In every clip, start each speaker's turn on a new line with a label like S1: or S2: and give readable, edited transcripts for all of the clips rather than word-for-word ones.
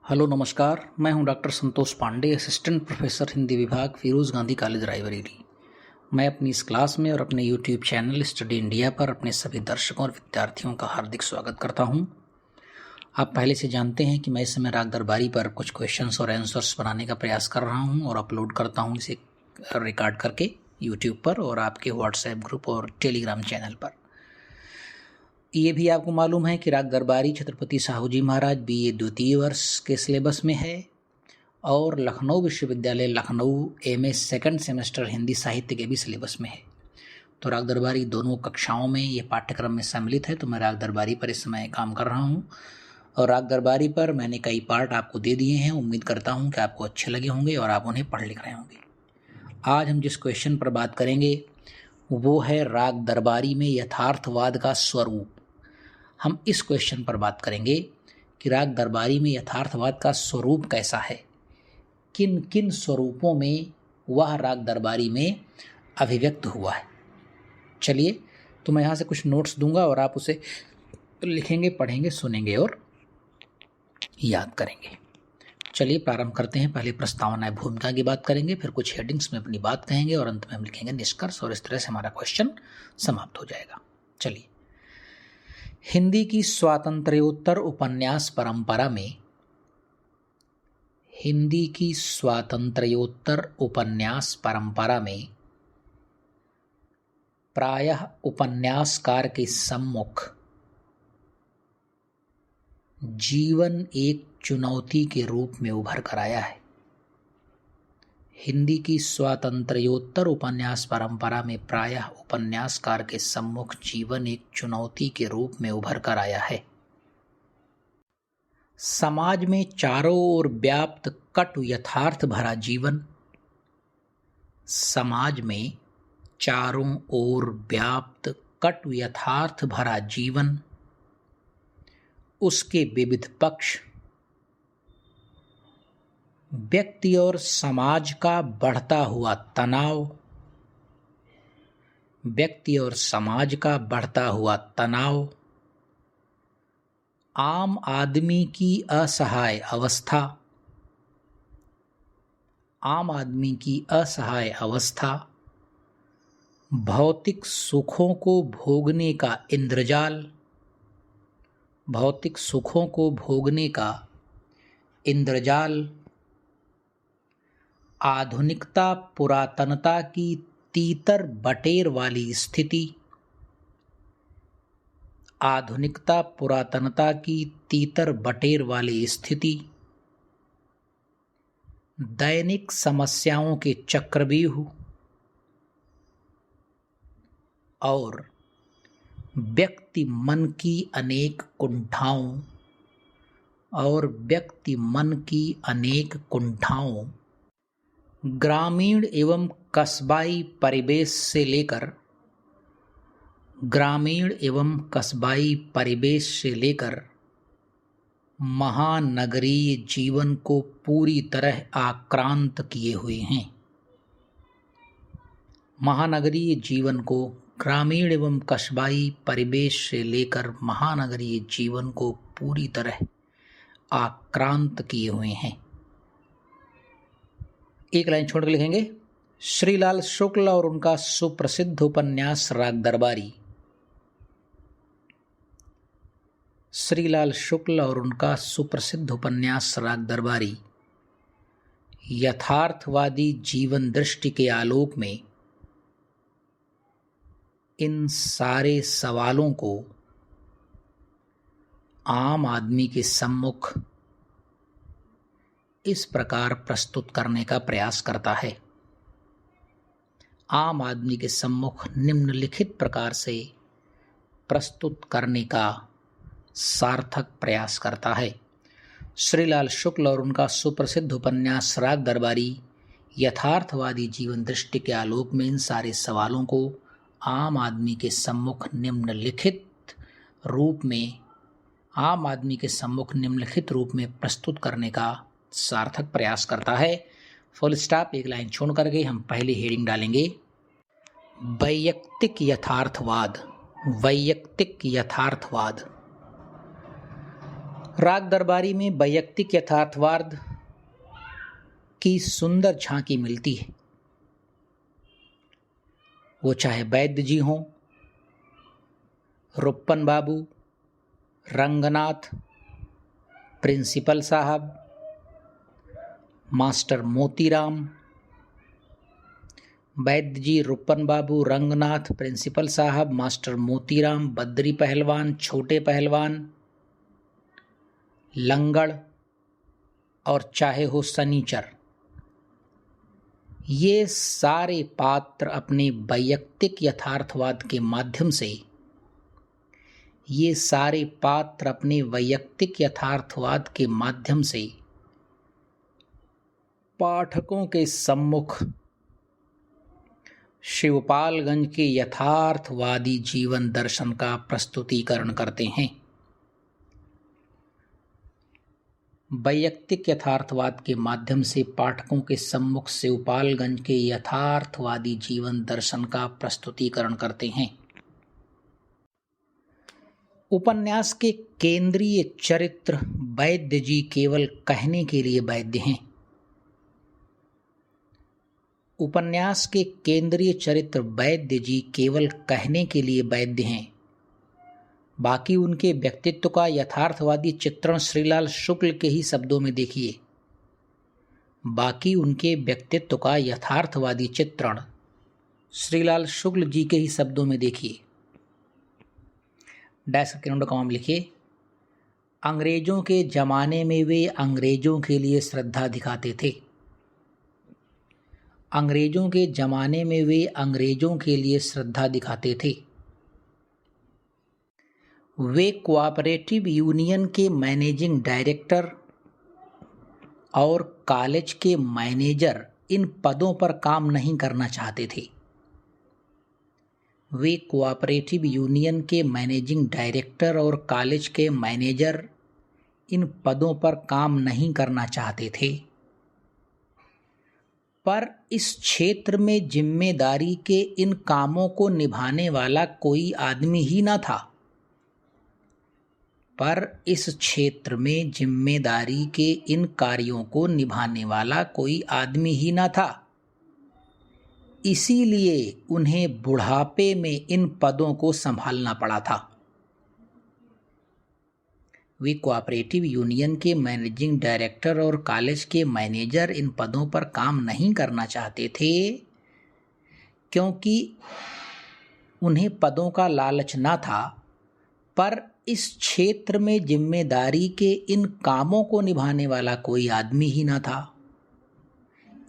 S1: Hello नमस्कार। मैं हूं doctor Santosh Pandey, assistant professor Hindi विभाग, फिरोज गांधी कॉलेज रायबरेली। मैं अपनी इस क्लास में और अपने यूट्यूब चैनल स्टडी इंडिया पर अपने सभी दर्शकों और विद्यार्थियों का हार्दिक स्वागत करता हूं। आप पहले से जानते हैं कि मैं इस समय राग दरबारी पर कुछ क्वेश्चंस और आंसर्स बनाने का प्रयास कर रहा हूं और अपलोड करता हूं इसे रिकॉर्ड करके यूट्यूब पर और आपके व्हाट्सएप ग्रुप और टेलीग्राम चैनल पर। ये भी आपको मालूम है कि राग दरबारी छत्रपति साहू जी महाराज बीए द्वितीय वर्ष के सिलेबस में है और लखनऊ विश्वविद्यालय Lucknow MA second semester Hindi साहित्य के भी सिलेबस में है। तो राग दरबारी दोनों कक्षाओं में ये पाठ्यक्रम में सम्मिलित है। तो मैं राग दरबारी पर इस समय काम कर रहा हूँ और राग दरबारी पर मैंने कई पार्ट आपको दे दिए हैं। उम्मीद करता हूँ कि आपको अच्छे लगे होंगे और आप उन्हें पढ़ लिख रहे होंगे। आज हम जिस क्वेश्चन पर बात करेंगे वो है राग दरबारी में यथार्थवाद का स्वरूप। हम इस क्वेश्चन पर बात करेंगे कि राग दरबारी में यथार्थवाद का स्वरूप कैसा है, किन किन स्वरूपों में वह राग दरबारी में अभिव्यक्त हुआ है। चलिए, तो मैं यहाँ से कुछ नोट्स दूंगा और आप उसे लिखेंगे, पढ़ेंगे, सुनेंगे और याद करेंगे। चलिए प्रारंभ करते हैं। पहले प्रस्तावना भूमिका की बात करेंगे, फिर कुछ हेडिंग्स में अपनी बात कहेंगे और अंत में हम लिखेंगे निष्कर्ष, और इस तरह से हमारा क्वेश्चन समाप्त हो जाएगा। चलिए, हिंदी की स्वातंत्र्योत्तर उपन्यास परंपरा में प्रायः उपन्यासकार के सम्मुख जीवन एक चुनौती के रूप में उभर कर आया है। हिंदी की स्वातंत्र्योत्तर उपन्यास परंपरा में प्रायः उपन्यासकार के सम्मुख जीवन एक चुनौती के रूप में उभर कर आया है। समाज में चारों ओर व्याप्त कटु यथार्थ भरा जीवन, समाज में चारों ओर व्याप्त कटु यथार्थ भरा जीवन, उसके विविध पक्ष, व्यक्ति और समाज का बढ़ता हुआ तनाव, व्यक्ति और समाज का बढ़ता हुआ तनाव, आम आदमी की असहाय अवस्था, आम आदमी की असहाय अवस्था, भौतिक सुखों को भोगने का इंद्रजाल, भौतिक सुखों को भोगने का इंद्रजाल, आधुनिकता पुरातनता की तीतर बटेर वाली स्थिति, आधुनिकता पुरातनता की तीतर बटेर वाली स्थिति, दैनिक समस्याओं के चक्रव्यूह और व्यक्ति मन की अनेक कुंठाओं ग्रामीण एवं कस्बाई परिवेश से लेकर महानगरीय जीवन को पूरी तरह आक्रांत किए हुए हैं। महानगरीय जीवन को, ग्रामीण एवं कस्बाई परिवेश से लेकर महानगरीय जीवन को पूरी तरह आक्रांत किए हुए हैं। एक लाइन छोड़ कर लिखेंगे, श्रीलाल शुक्ल और उनका सुप्रसिद्ध उपन्यास राग दरबारी। श्रीलाल शुक्ल और उनका सुप्रसिद्ध उपन्यास राग दरबारी यथार्थवादी जीवन दृष्टि के आलोक में इन सारे सवालों को आम आदमी के सम्मुख इस प्रकार प्रस्तुत करने का प्रयास करता है। आम आदमी के सम्मुख निम्नलिखित प्रकार से प्रस्तुत करने का सार्थक प्रयास करता है। श्रीलाल शुक्ल और उनका सुप्रसिद्ध उपन्यास राग दरबारी यथार्थवादी जीवन दृष्टि के आलोक में इन सारे सवालों को आम आदमी के सम्मुख निम्नलिखित रूप में प्रस्तुत करने का सार्थक प्रयास करता है। फुल स्टॉप, एक लाइन छोड़ करके हम पहली हेडिंग डालेंगे, वैयक्तिक यथार्थवाद। राग दरबारी में वैयक्तिक यथार्थवाद की सुंदर झांकी मिलती है। वो चाहे वैद्य जी हों, रुप्पन बाबू, रंगनाथ, प्रिंसिपल साहब, मास्टर मोतीराम। वैद्य जी, रुप्पन बाबू, रंगनाथ, प्रिंसिपल साहब, मास्टर मोतीराम, बद्री पहलवान, छोटे पहलवान, लंगड़ और चाहे हो सनीचर, ये सारे पात्र अपने वैयक्तिक यथार्थवाद के माध्यम से पाठकों के सम्मुख शिवपालगंज के यथार्थवादी जीवन दर्शन का प्रस्तुतिकरण करते हैं। वैयक्तिक यथार्थवाद के माध्यम से पाठकों के सम्मुख शिवपालगंज के यथार्थवादी जीवन दर्शन का प्रस्तुतिकरण करते हैं। उपन्यास के केंद्रीय चरित्र वैद्य जी केवल कहने के लिए वैद्य हैं। उपन्यास के केंद्रीय चरित्र वैद्य जी केवल कहने के लिए वैद्य हैं। बाकी उनके व्यक्तित्व का यथार्थवादी चित्रण श्रीलाल शुक्ल के ही शब्दों में देखिए। डैश करके नोट कॉमा लिखिए। अंग्रेजों के जमाने में वे अंग्रेजों के लिए श्रद्धा दिखाते थे। वे कोऑपरेटिव यूनियन के मैनेजिंग डायरेक्टर और कॉलेज के मैनेजर इन पदों पर काम नहीं करना चाहते थे। पर इस क्षेत्र में जिम्मेदारी के इन कामों को निभाने वाला कोई आदमी ही न था। इसीलिए उन्हें बुढ़ापे में इन पदों को संभालना पड़ा था। वे कोऑपरेटिव यूनियन के मैनेजिंग डायरेक्टर और कॉलेज के मैनेजर इन पदों पर काम नहीं करना चाहते थे, क्योंकि उन्हें पदों का लालच न था। पर इस क्षेत्र में जिम्मेदारी के इन कामों को निभाने वाला कोई आदमी ही न था।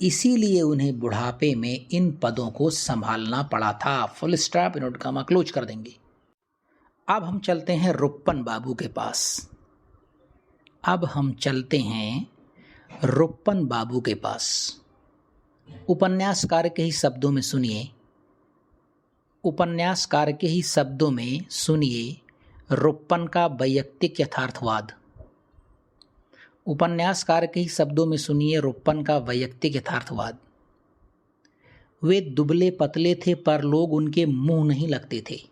S1: इसीलिए उन्हें बुढ़ापे में इन पदों को संभालना पड़ा था। Full stop, note comma close कर देंगे। अब हम चलते हैं रुप्पन बाबू के पास। उपन्यासकार के ही शब्दों में सुनिए रुप्पन का वैयक्तिक यथार्थवाद। वे दुबले पतले थे पर लोग उनके मुंह नहीं लगते थे।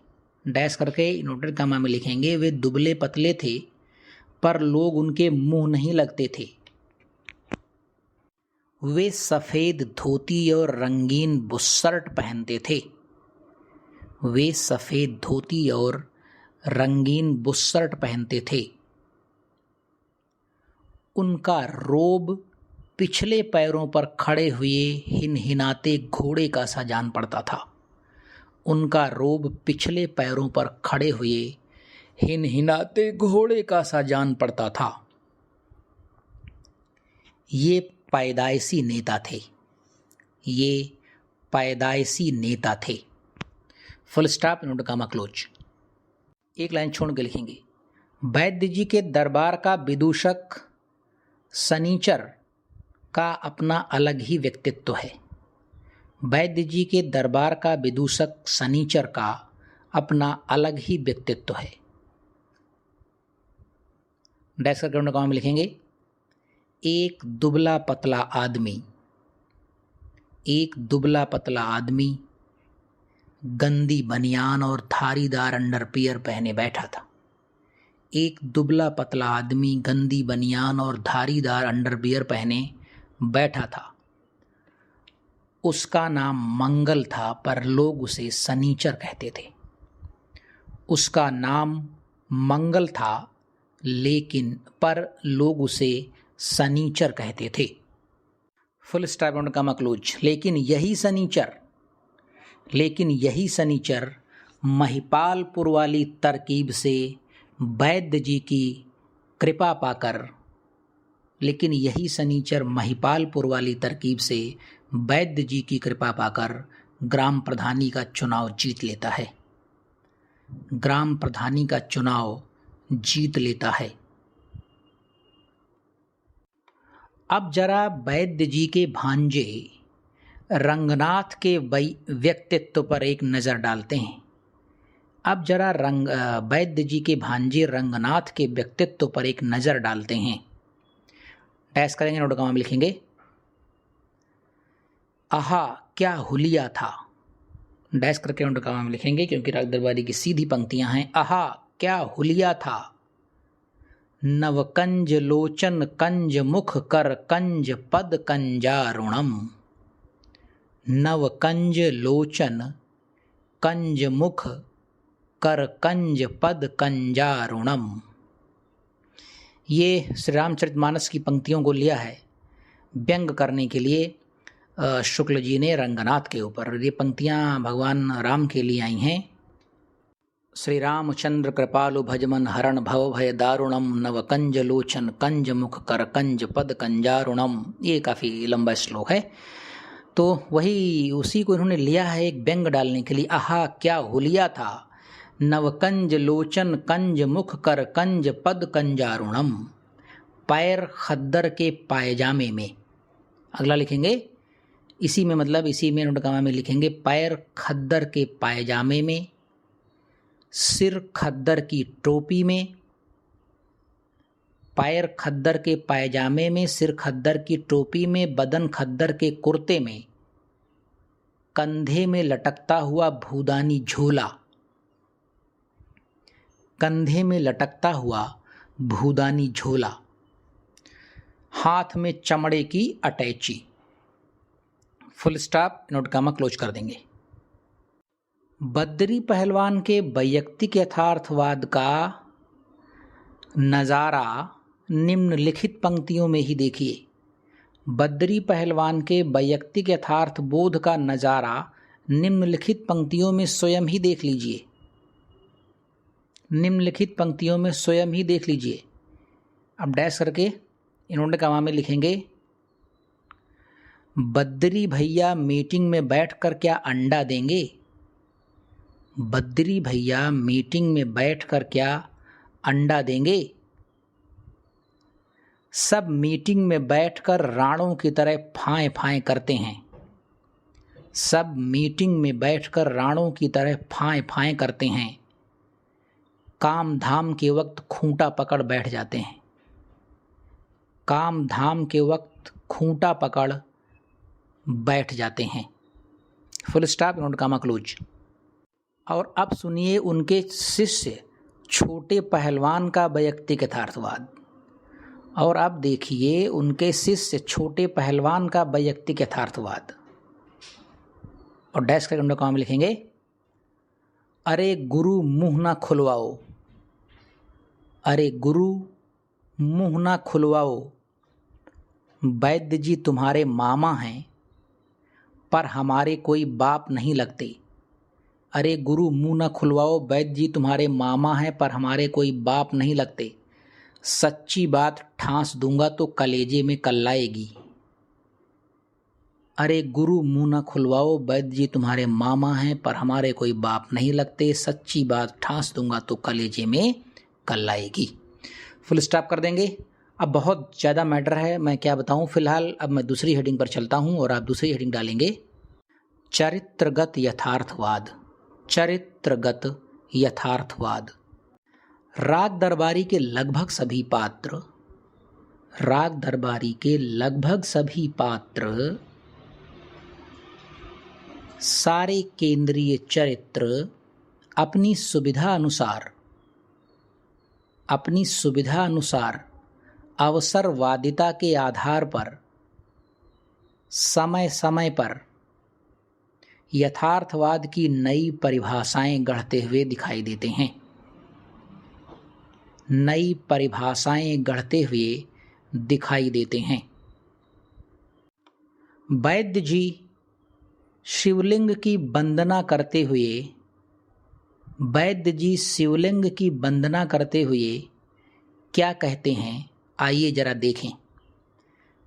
S1: डैश करके नोटेड कॉमा में लिखेंगे, वे दुबले पतले थे पर लोग उनके मुंह नहीं लगते थे। वे सफ़ेद धोती और रंगीन बुस्सर्ट पहनते थे। उनका रोब पिछले पैरों पर खड़े हुए हिनहिनाते घोड़े का सा जान पड़ता था। ये पैदाइशी नेता थे। Full stop, note comma close. एक लाइन छोड़ के लिखेंगे। वैद्य जी के दरबार का विदूषक सनीचर का अपना अलग ही व्यक्तित्व है। डैश करके नोट कॉमा में लिखेंगे। एक दुबला पतला आदमी गंदी बनियान और धारीदार अंडरवियर पहने बैठा था। एक दुबला पतला आदमी गंदी बनियान और धारीदार अंडरवियर पहने बैठा था। उसका नाम मंगल था, पर लोग उसे शनिचर कहते थे। उसका नाम मंगल था लेकिन पर लोग उसे शनिचर कहते थे। Full stop and comma close. लेकिन यही शनिचर महिपालपुर वाली तरकीब से वैद्य जी की कृपा पाकर ग्राम प्रधानी का चुनाव जीत लेता है। अब जरा वैद्य जी के भांजे रंगनाथ के व्यक्तित्व पर एक नज़र डालते हैं। वैद्य जी के भांजे रंगनाथ के व्यक्तित्व पर एक नज़र डालते हैं। डैश करेंगे, नोट कॉमा में लिखेंगे आहा क्या हुलिया था। डैश करके नोट कॉमा में लिखेंगे क्योंकि राग दरबारी की सीधी पंक्तियां हैं। आहा क्या हुलिया था, नवकंज लोचन कंज मुख कर कंज पद कंजारुणम। नवकंज लोचन कंज मुख कर कंज पद कंजारुणम। ये श्री रामचरितमानस की पंक्तियों को लिया है व्यंग करने के लिए शुक्ल जी ने रंगनाथ के ऊपर। ये पंक्तियां भगवान राम के लिए आई हैं। श्री रामचंद्र कृपालु भजमन हरण भव भय दारुणम, नव कंज लोचन कंज मुख कर कंज पद कंजारुणम। ये काफ़ी लंबा श्लोक है, तो वही उसी को इन्होंने लिया है एक व्यंग डालने के लिए। आहा क्या हुलिया था, नव कंज लोचन कंज मुख कर कंज पद कंजारुणम। पैर खद्दर के पायजामे में, अगला लिखेंगे इसी में नोट कॉमा में लिखेंगे पैर खद्दर के पायजामे में, सिर खद्दर की टोपी में। पैर खद्दर के पायजामे में, सिर खद्दर की टोपी में, बदन खद्दर के कुर्ते में, कंधे में लटकता हुआ भूदानी झोला। कंधे में लटकता हुआ भूदानी झोला, हाथ में चमड़े की अटैची। Full stop, note comma close कर देंगे। बद्री पहलवान के वैयक्तिक यथार्थवाद का नज़ारा निम्नलिखित पंक्तियों में ही देखिए। बद्री पहलवान के वैयक्तिक यथार्थ बोध का नज़ारा निम्नलिखित पंक्तियों में स्वयं ही देख लीजिए। अब डैश करके इन्होंने कॉमा में लिखेंगे बद्री भैया मीटिंग में बैठकर क्या अंडा देंगे। बद्री भैया मीटिंग में बैठकर क्या अंडा देंगे। सब मीटिंग में बैठकर राणों की तरह फाएं फाएं करते हैं। सब मीटिंग में बैठकर राणों की तरह फाएं फाएं करते हैं। काम धाम के वक्त खूंटा पकड़ बैठ जाते हैं। काम धाम के वक्त खूंटा पकड़ बैठ जाते हैं। Full stop, note comma close. और अब सुनिए उनके शिष्य छोटे पहलवान का वैयक्तिक यथार्थवाद। और अब देखिए उनके शिष्य छोटे पहलवान का वैयक्तिक यथार्थवाद। और डैश करके नोट कॉमा में लिखेंगे अरे गुरु मुंह ना खुलवाओ। अरे गुरु मुंह ना खुलवाओ, वैद्य जी तुम्हारे मामा हैं पर हमारे कोई बाप नहीं लगते। अरे गुरु मुंह न खुलवाओ, वैद्य जी तुम्हारे मामा हैं पर हमारे कोई बाप नहीं लगते। सच्ची बात ठांस दूंगा तो कलेजे में कल्लाएगी। अरे गुरु मुंह न खुलवाओ, वैद्य जी तुम्हारे मामा हैं पर हमारे कोई बाप नहीं लगते। सच्ची बात ठांस दूंगा तो कलेजे में कल्लाएगी। फुल स्टॉप कर देंगे। अब बहुत ज़्यादा मैटर है, मैं क्या बताऊं। फिलहाल अब मैं दूसरी हेडिंग पर चलता हूं और आप दूसरी हेडिंग डालेंगे चरित्रगत यथार्थवाद। चरित्रगत यथार्थवाद। राग दरबारी के लगभग सभी पात्र सारे केंद्रीय चरित्र अपनी सुविधा अनुसार अपनी सुविधा अनुसार अवसरवादिता के आधार पर समय समय पर यथार्थवाद की नई परिभाषाएं गढ़ते हुए दिखाई देते हैं। नई परिभाषाएं गढ़ते हुए दिखाई देते हैं। वैद्य जी शिवलिंग की वंदना करते हुए क्या कहते हैं, आइए जरा देखें।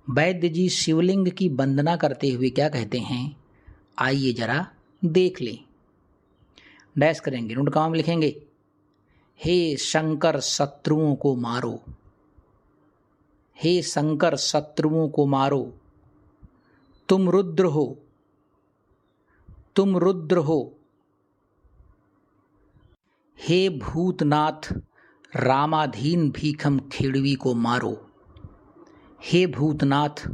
S1: वैद्य जी शिवलिंग की वंदना करते हुए क्या कहते हैं, आइए जरा देख लें। डैश करेंगे, नोट काम लिखेंगे, हे शंकर शत्रुओं को मारो, हे शंकर शत्रुओं को मारो, तुम रुद्र हो, तुम रुद्र हो। हे भूतनाथ रामाधीन भीखम खेड़वी को मारो, हे भूतनाथ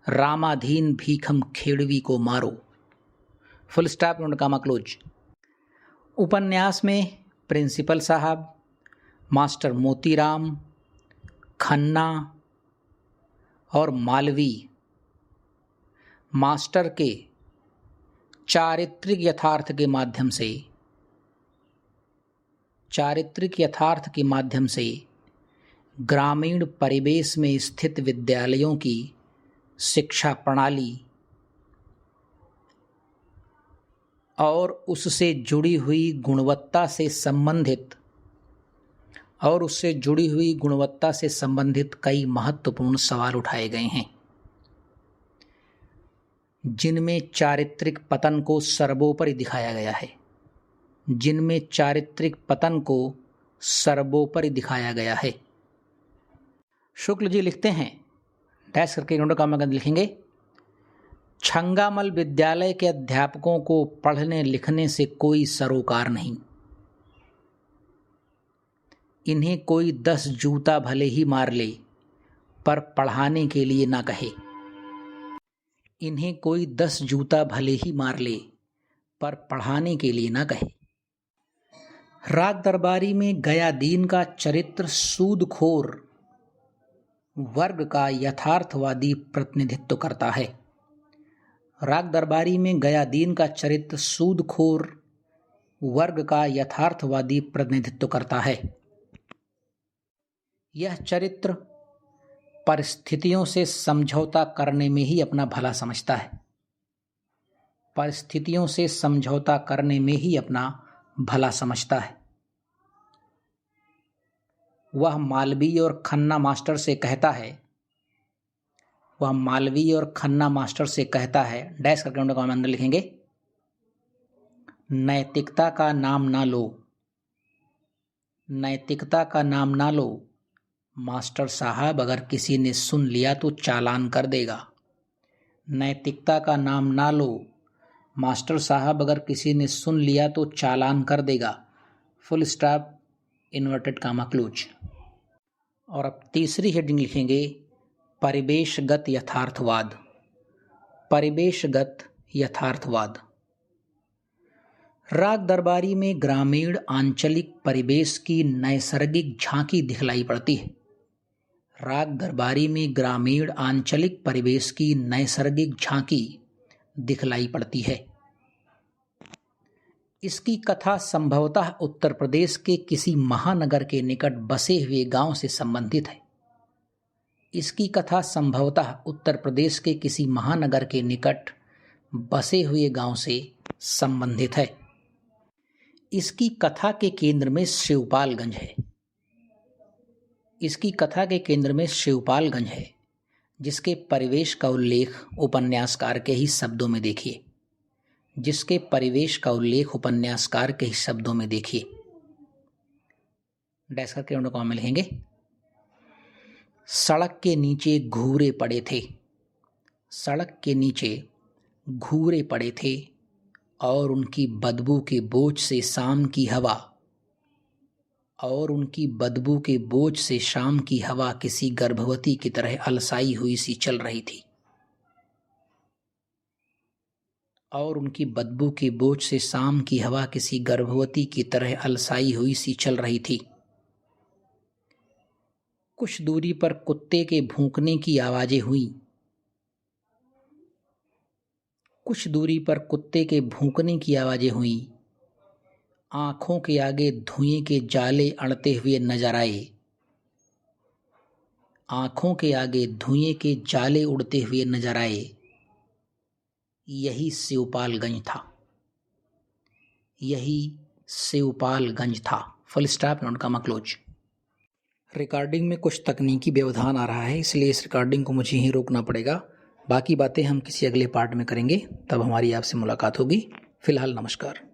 S1: रामाधीन भीखम खेड़वी को मारो। फुल स्टॉप, नोट कामा क्लोज। उपन्यास में प्रिंसिपल साहब, मास्टर मोतीराम, खन्ना और मालवी मास्टर के चारित्रिक यथार्थ के माध्यम से ग्रामीण परिवेश में स्थित विद्यालयों की शिक्षा प्रणाली और उससे जुड़ी हुई गुणवत्ता से संबंधित कई महत्वपूर्ण सवाल उठाए गए हैं, जिनमें चारित्रिक पतन को सर्वोपरि दिखाया गया है। शुक्ल जी लिखते हैं, डैश करके नोट काम लिखेंगे, छंगामल विद्यालय के अध्यापकों को पढ़ने लिखने से कोई सरोकार नहीं। इन्हें कोई 10 जूता भले ही मार ले पर पढ़ाने के लिए ना कहे। इन्हें कोई 10 जूता भले ही मार ले पर पढ़ाने के लिए ना कहे। राग दरबारी में गयादीन का चरित्र सूदखोर वर्ग का यथार्थवादी प्रतिनिधित्व करता है। राग दरबारी में गयादीन का चरित्र सूदखोर वर्ग का यथार्थवादी प्रतिनिधित्व करता है। यह चरित्र परिस्थितियों से समझौता करने में ही अपना भला समझता है। परिस्थितियों से समझौता करने में ही अपना भला समझता है। वह मालवी और खन्ना मास्टर से कहता है, डैश करके उनका कमेंट अंदर लिखेंगे, नैतिकता का नाम ना लो मास्टर साहब, अगर किसी ने सुन लिया तो चालान कर देगा। नैतिकता का नाम ना लो मास्टर साहब, अगर किसी ने सुन लिया तो चालान कर देगा। Full stop, inverted comma close. और अब तीसरी हेडिंग लिखेंगे, परिवेशगत यथार्थवाद। राग दरबारी में ग्रामीण आंचलिक परिवेश की नैसर्गिक झांकी दिखलाई पड़ती है। राग दरबारी में ग्रामीण आंचलिक परिवेश की नैसर्गिक झांकी दिखलाई पड़ती है। इसकी कथा संभवतः उत्तर प्रदेश के किसी महानगर के निकट बसे हुए गांव से संबंधित है। इसकी कथा संभवतः उत्तर प्रदेश के किसी महानगर के निकट बसे हुए गांव से संबंधित है। इसकी कथा के केंद्र में शिवपालगंज है, जिसके परिवेश का उल्लेख उपन्यासकार के ही शब्दों में देखिए। डैश करके उन्होंने कॉमेंट लिखेंगे, सड़क के नीचे घूरे पड़े थे और उनकी बदबू के बोझ से शाम की हवा किसी गर्भवती की तरह अलसाई हुई सी चल रही थी। कुछ दूरी पर कुत्ते के भौंकने की आवाजें हुईं। कुछ दूरी पर कुत्ते के भौंकने की आवाजें हुईं। आंखों के आगे धुएं के जाले अड़ते हुए नजर आए। आंखों के आगे धुएं के जाले उड़ते हुए नजर आए। यही शिवपालगंज था। यही शिवपालगंज था। Full stop, note comma close. Recording में कुछ तकनीकी व्यवधान आ रहा है, इसलिए इस रिकॉर्डिंग को मुझे ही रोकना पड़ेगा। बाकी बातें हम किसी अगले पार्ट में करेंगे, तब हमारी आपसे मुलाकात होगी। फिलहाल नमस्कार।